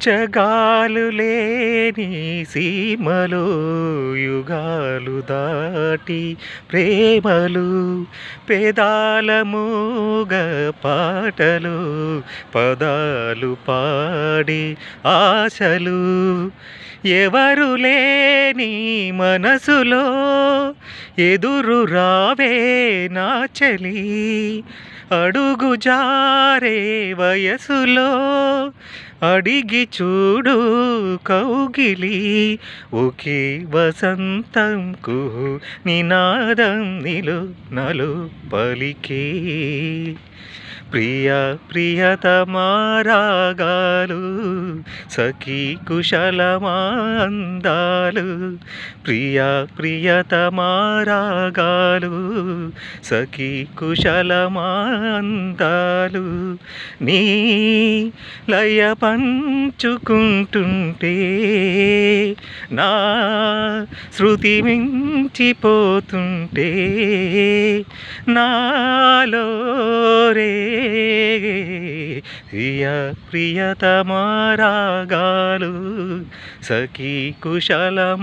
జగాలు లేని సీమలో యుగాలు దాటి ప్రేమలు పేదాల మూగ పాటలు పదాలు పాడి ఆశలు ఎవరు లేని మనసులో ఎదురు రావే నా చెలి అడుగు జారే వయసులో అడిగి చూడు కౌగిలి ఒకే వసంతం కుహు నినాదం నలు పలికే ప్రియ ప్రియతమా రాగాలు సఖీ కుశలమాందాలు ప్రియ ప్రియతమా రాగాలు సఖీ కుశలమాందాలు నీ లయ పంచుకుంటుంటే నా శృతి మించిపోతుంటే నాలో రే ప్రియతమా రాగాలు సఖీ కుశలమాందాలు